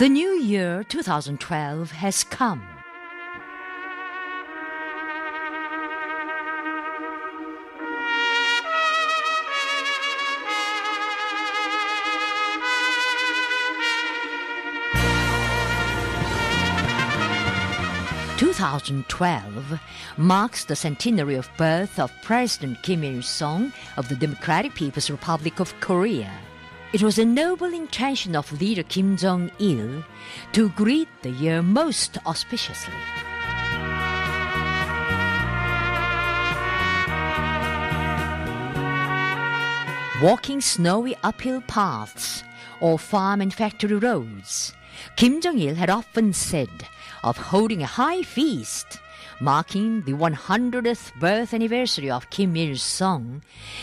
The new year 2012 has come. (2012) marks the centenary of birth of President Kim Il-sung of the Democratic People's Republic of Korea. It was a noble intention of leader Kim Jong Il to greet the year most auspiciously. Walking snowy uphill paths or farm and factory roads, Kim Jong Il had often said of holding a high feast marking the 100th birth anniversary of Kim Il-sung,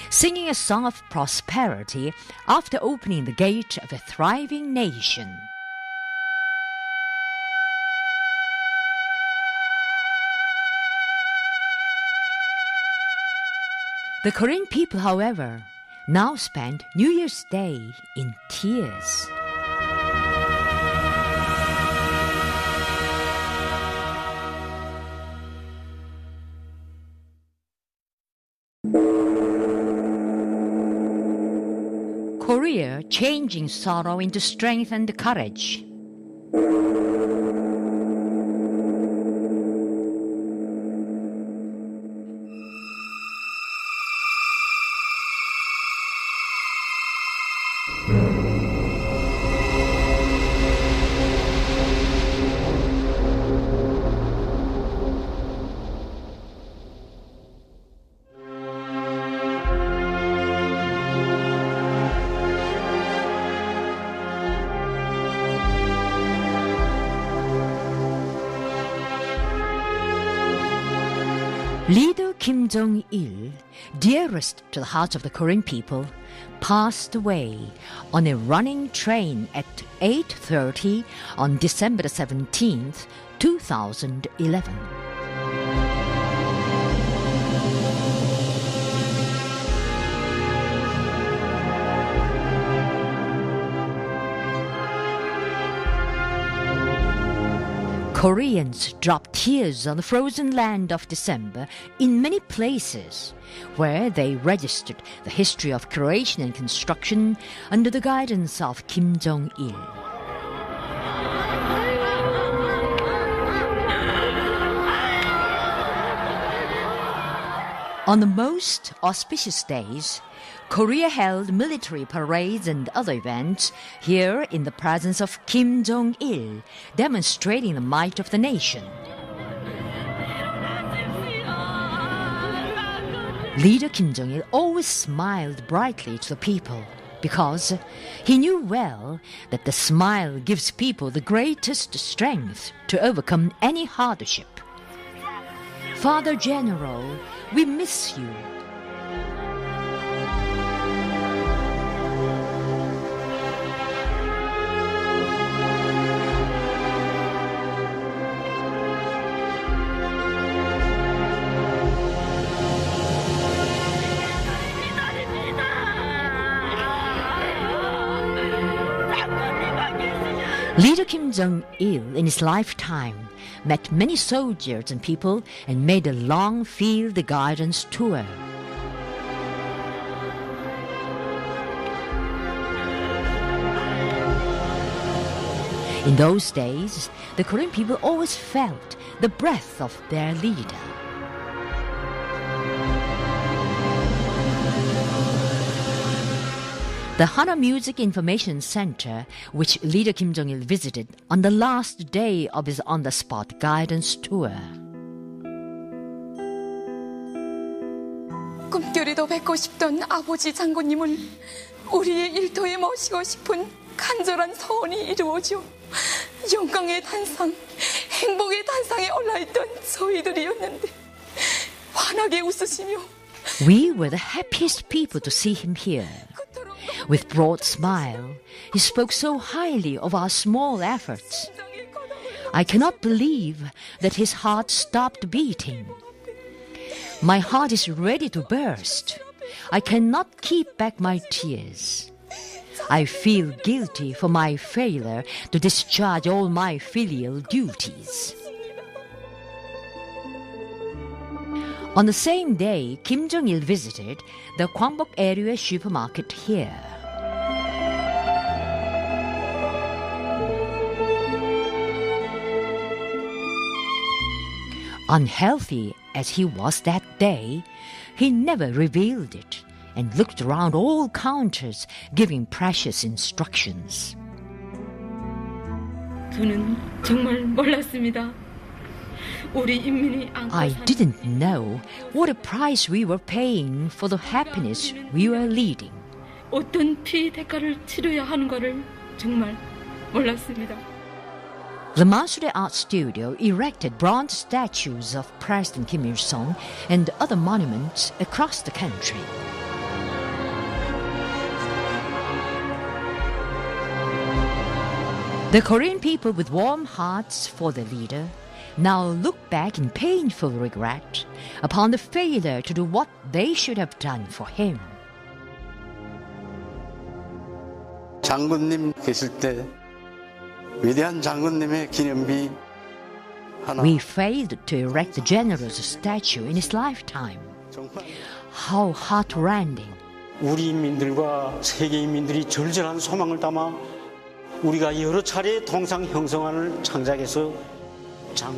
singing a song of prosperity after opening the gate of a thriving nation. The Korean people, however, now spend New Year's Day in tears. Korea changing sorrow into strength and courage. Leader Kim Jong Il, dearest to the hearts of the Korean people, passed away on a running train at 8:30 on December 17th, 2011. Koreans dropped tears on the frozen land of December in many places where they registered the history of creation and construction under the guidance of Kim Jong Il. On the most auspicious days, Korea held military parades and other events here in the presence of Kim Jong Il, demonstrating the might of the nation. Leader Kim Jong Il always smiled brightly to the people because he knew well that the smile gives people the greatest strength to overcome any hardship. Father General, we miss you. Leader Kim Jong Il, in his lifetime, met many soldiers and people and made a long field guidance tour. In those days, the Korean people always felt the breath of their leader. The Hana Music Information Center, which leader Kim Jong Il visited on the last day of his on-the-spot guidance tour. 꿈결에도 뵙고 싶던 아버지 장군님을 우리의 일터에 모시고 싶은 간절한 소원이 이루어져 영광의 단상, 행복의 단상에 올라있던 저희들이었는데 환하게 웃으시며 We were the happiest people to see him here. With broad smile, he spoke so highly of our small efforts. I cannot believe that his heart stopped beating. My heart is ready to burst. I cannot keep back my tears. I feel guilty for my failure to discharge all my filial duties. On the same day, Kim Jong Il visited the Kwangbok area supermarket here. Unhealthy as he was that day, he never revealed it and looked around all counters, giving precious instructions. 저는 정말 몰랐습니다. 우리 인민이 I didn't know what a price we were paying for the happiness we were leading. 어떤 피 대가를 치러야 하는가를 정말 몰랐습니다. The Marshal Art Studio erected bronze statues of President Kim Il-sung and other monuments across the country. The Korean people with warm hearts for their leader now look back in painful regret upon the failure to do what they should have done for him. 장군님 계실 때 위대한 장군님의 기념비 하나 We failed to erect the general's statue in his lifetime. How heartrending. 우리 인민들과 세계 인민들이 절절한 소망을 담아 우리가 여러 차례 통상 형성안을 창작해서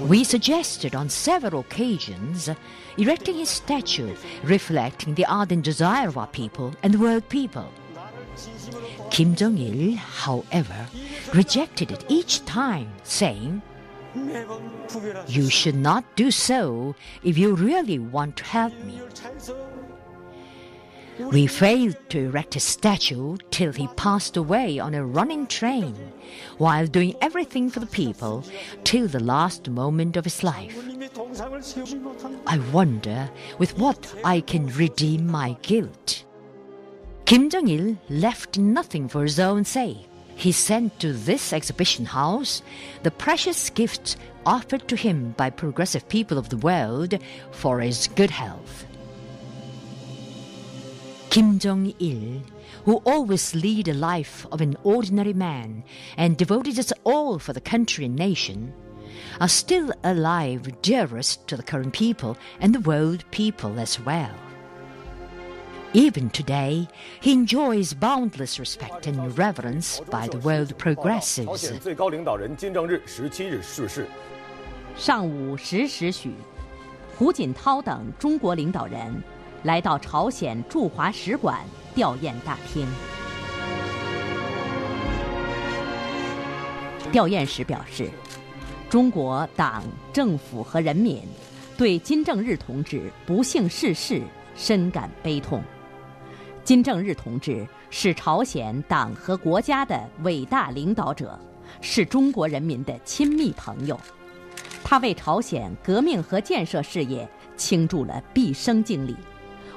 We suggested on several occasions erecting his statue, reflecting the ardent desire of our people and the world people. Kim Jong Il, however, rejected it each time, saying, "You should not do so if you really want to help me." We failed to erect his statue till he passed away on a running train, while doing everything for the people till the last moment of his life. I wonder with what I can redeem my guilt. Kim Jong Il left nothing for his own sake. He sent to this exhibition house the precious gifts offered to him by progressive people of the world for his good health. Kim Jong Il, who always led a life of an ordinary man and devoted his all for the country and nation, are still alive, dearest to the current people and the world people as well. Even today, he enjoys boundless respect and reverence by the world progressives. 上午10时许，胡锦涛等中国领导人来到朝鲜驻华使馆吊唁大厅。吊唁时表示，中国党、政府和人民对金正日同志不幸逝世深感悲痛。金正日同志是朝鲜党和国家的伟大领导者，是中国人民的亲密朋友。他为朝鲜革命和建设事业倾注了毕生精力，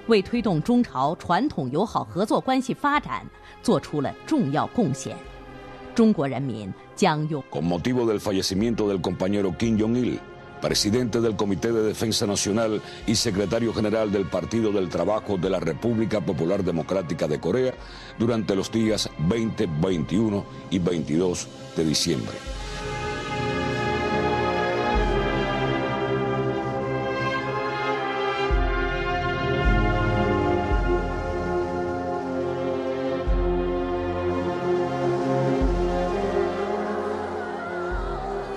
为推动中朝传统友好合作关系发展做出了重要贡献。中国人民将用 Con motivo del fallecimiento del compañero Kim Jong Il, presidente del Comité de Defensa Nacional y secretario general del Partido del Trabajo de la República Popular Democrática de Corea, durante los días 20, 21 y 22 de diciembre.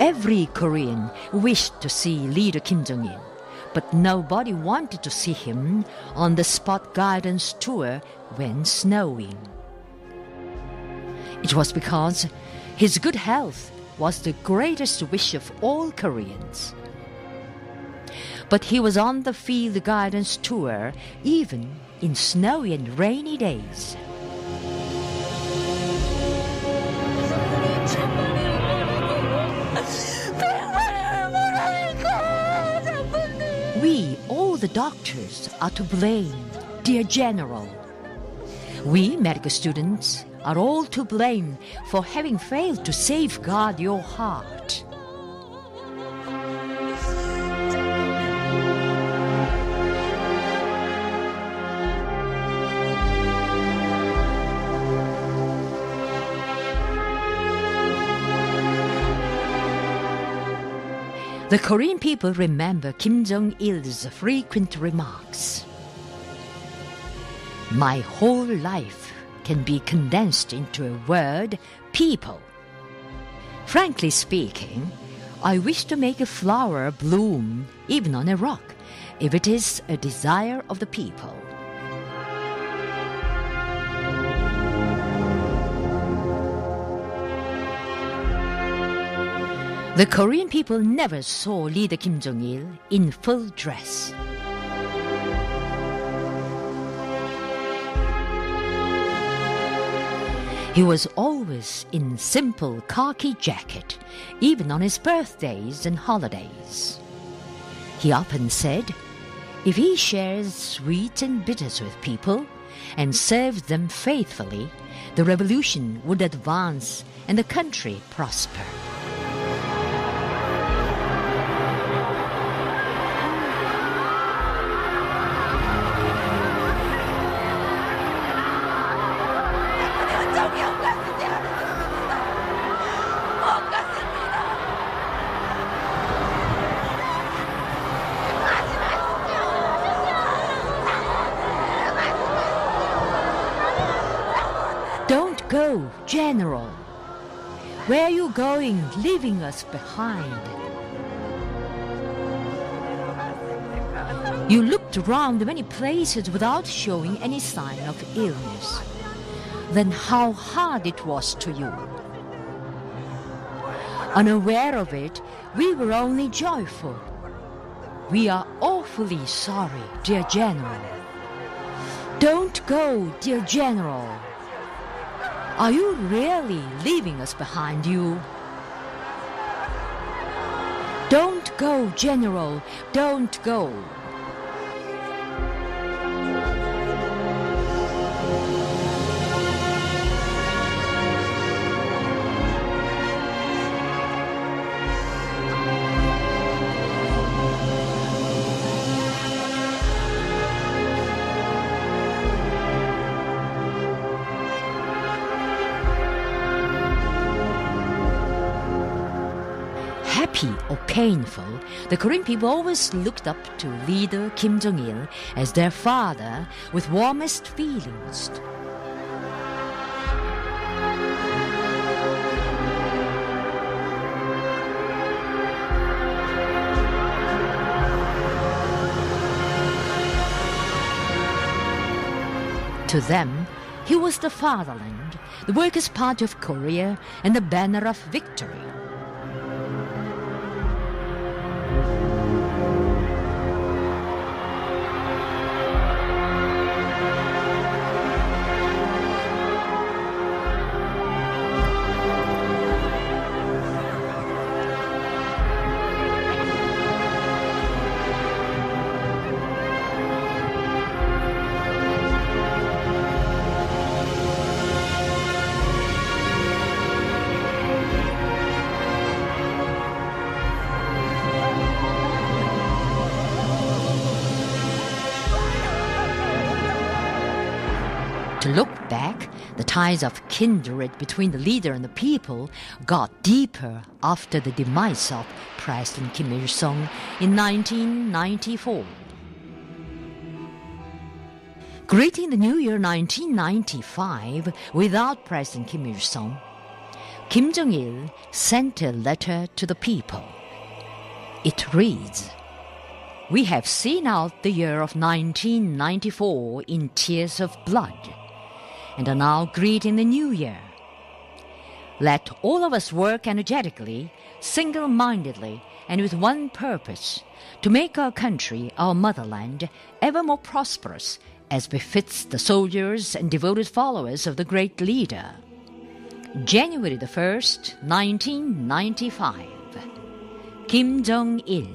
Every Korean wished to see leader Kim Jong Il, but nobody wanted to see him on the spot guidance tour when snowing. It was because his good health was the greatest wish of all Koreans. But he was on the field guidance tour even in snowy and rainy days. We, all the doctors, are to blame, dear General. We, medical students, are all to blame for having failed to safeguard your heart. The Korean people remember Kim Jong Il's frequent remarks. My whole life can be condensed into a word, people. Frankly speaking, I wish to make a flower bloom even on a rock, if it is a desire of the people. The Korean people never saw leader Kim Jong Il in full dress. He was always in simple khaki jacket, even on his birthdays and holidays. He often said, if he shares sweet and bitters with people and serves them faithfully, the revolution would advance and the country prosper. Don't go, General. Where are you going, leaving us behind? You looked around many places without showing any sign of illness. Then how hard it was to you. Unaware of it, we were only joyful. We are awfully sorry, dear General. Don't go, dear General. Are you really leaving us behind you? Don't go, General. Don't go. Happy or painful, the Korean people always looked up to leader Kim Jong Il as their father with warmest feelings. To them, he was the fatherland, the Workers' Party of Korea, and the banner of victory. To look back, the ties of kindred between the leader and the people got deeper after the demise of President Kim Il-sung in 1994. Greeting the new year 1995 without President Kim Il-sung, Kim Jong-il sent a letter to the people. It reads, "We have seen out the year of 1994 in tears of blood, and are now greeting the new year. Let all of us work energetically, single-mindedly, and with one purpose, to make our country, our motherland, ever more prosperous, as befits the soldiers and devoted followers of the great leader." January the 1st, 1995. Kim Jong-il.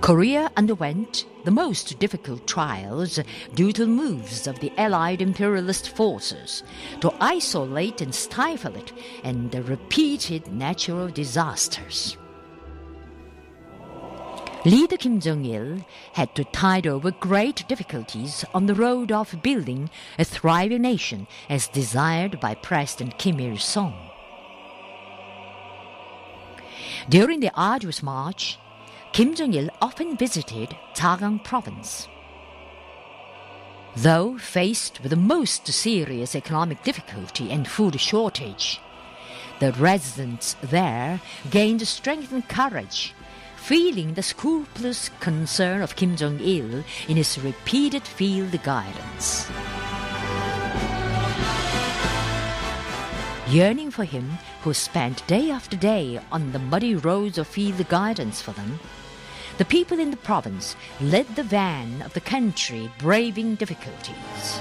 Korea underwent the most difficult trials due to the moves of the Allied imperialist forces to isolate and stifle it and the repeated natural disasters. Leader Kim Jong-il had to tide over great difficulties on the road of building a thriving nation as desired by President Kim Il-sung. During the arduous march, Kim Jong Il often visited Chagang province. Though faced with the most serious economic difficulty and food shortage, the residents there gained strength and courage, feeling the scrupulous concern of Kim Jong Il in his repeated field guidance. Yearning for him who spent day after day on the muddy roads of field guidance for them, the people in the province led the van of the country braving difficulties.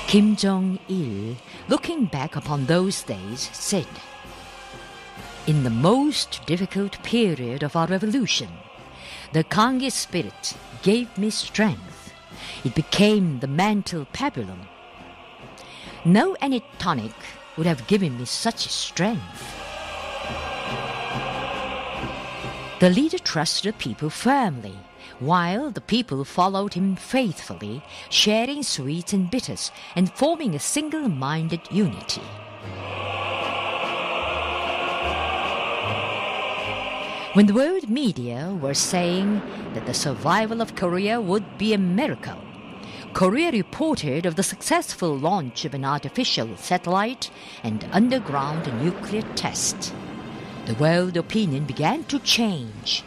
Kim Jong Il, looking back upon those days, said, "In the most difficult period of our revolution, the Gangye spirit gave me strength. It became the mental pabulum. No any tonic would have given me such strength." The leader trusted the people firmly, while the people followed him faithfully, sharing sweets and bitters and forming a single-minded unity. When the world media were saying that the survival of Korea would be a miracle, Korea reported of the successful launch of an artificial satellite and underground nuclear test. The world opinion began to change.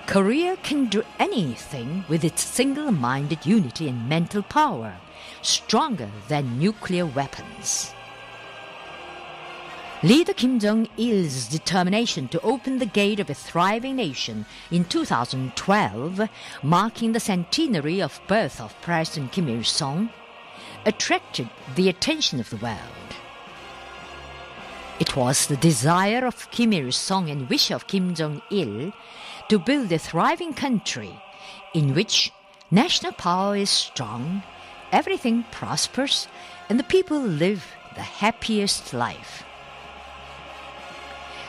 Korea can do anything with its single-minded unity and mental power, stronger than nuclear weapons. Leader Kim Jong-il's determination to open the gate of a thriving nation in 2012, marking the centenary of birth of President Kim Il-sung, attracted the attention of the world. It was the desire of Kim Il-sung and wish of Kim Jong-il to build a thriving country in which national power is strong, everything prospers, and the people live the happiest life.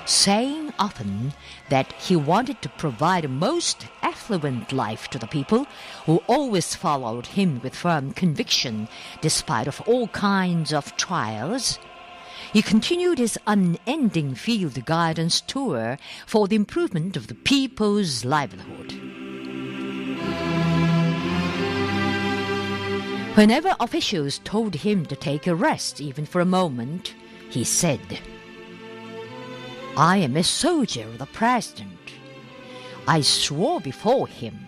Saying often that he wanted to provide a most affluent life to the people who always followed him with firm conviction despite of all kinds of trials, he continued his unending field guidance tour for the improvement of the people's livelihood. Whenever officials told him to take a rest even for a moment, he said, "I am a soldier of the President. I swore before him.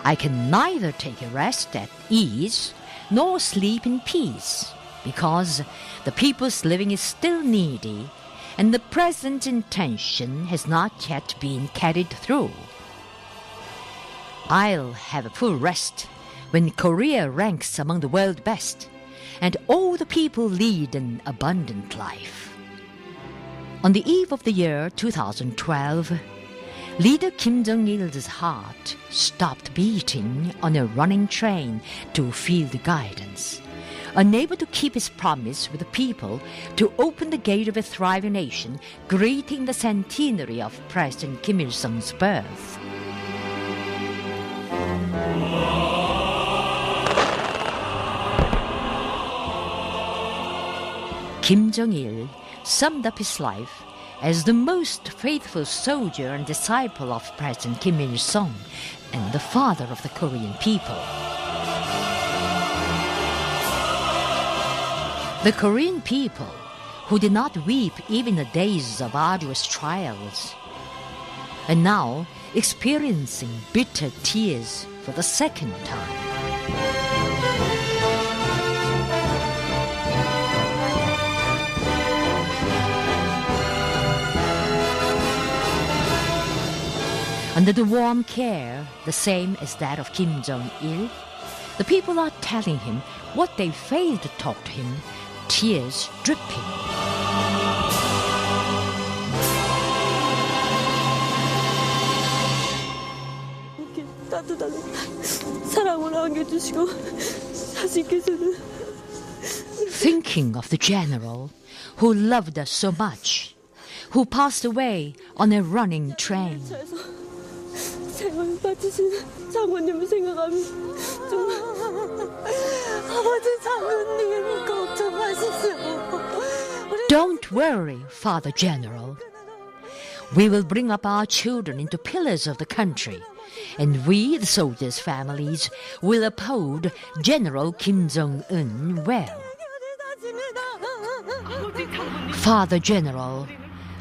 I can neither take a rest at ease nor sleep in peace, because the people's living is still needy and the President's intention has not yet been carried through. I'll have a full rest when Korea ranks among the world best and all the people lead an abundant life." On the eve of the year 2012, Leader Kim Jong-il's heart stopped beating on a running train to field guidance, unable to keep his promise with the people to open the gate of a thriving nation, greeting the centenary of President Kim Il-sung's birth. Kim Jong-il summed up his life as the most faithful soldier and disciple of President Kim Il-sung and the father of the Korean people. The Korean people, who did not weep even in the days of arduous trials, are now experiencing bitter tears for the second time. Under the warm care, the same as that of Kim Jong-il, the people are telling him what they failed to talk to him, tears dripping. 따뜻한 사랑을 안겨주시고 자신께서는 Thinking of the general who loved us so much, who passed away on a running train. 생을 바치신 장군님을 생각하면 정말 아버지 장군님 걱정하시죠. 우리 Don't worry, Father General. We will bring up our children into pillars of the country, and we, the soldiers' families, will uphold General Kim Jong Un well. Father General,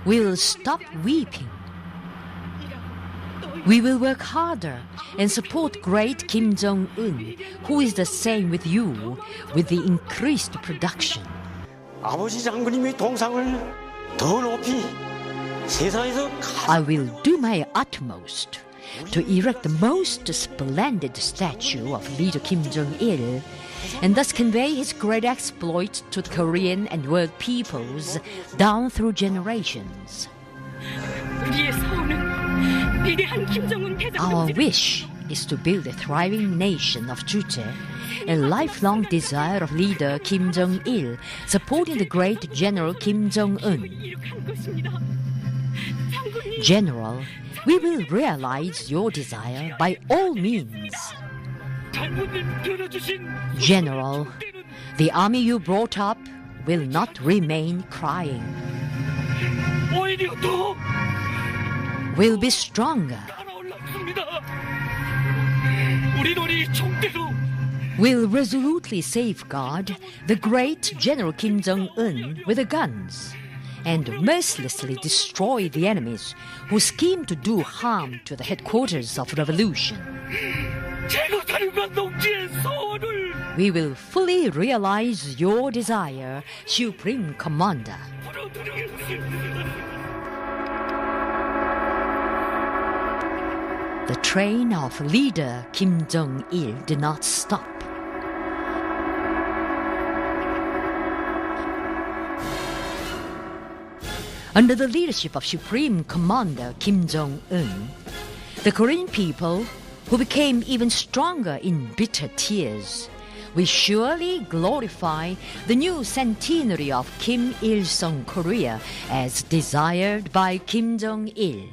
we will stop weeping. We will work harder and support great Kim Jong Un, who is the same with you, with the increased production. 아버지 장군님의 동상을 더 높이 세상에서 I will do my utmost to erect the most splendid statue of leader Kim Jong-il and thus convey his great exploits to the Korean and world peoples down through generations. 우리의 서울은 위대한 김정은 Our 대장님 wish is to build a thriving nation of Juche, a lifelong desire of leader Kim Jong-il, supporting the great General Kim Jong-un. 이룩한 것입니다. 장군님, General, we will realize your desire by all means. 장군님 들어주신 General, the army you brought up will not remain crying. 오히려 더 Will be stronger. 날아올랐습니다. 우리 총대로 Will resolutely safeguard the great General Kim Jong-un with the guns and mercilessly destroy the enemies who scheme to do harm to the headquarters of revolution. 제국사령관 동지의 소원을 We will fully realize your desire, Supreme Commander. 풀어드리겠습니다. The train of leader Kim Jong-il did not stop. Under the leadership of Supreme Commander Kim Jong-un, the Korean people, who became even stronger in bitter tears, will surely glorify the new centenary of Kim Il-sung Korea as desired by Kim Jong-il.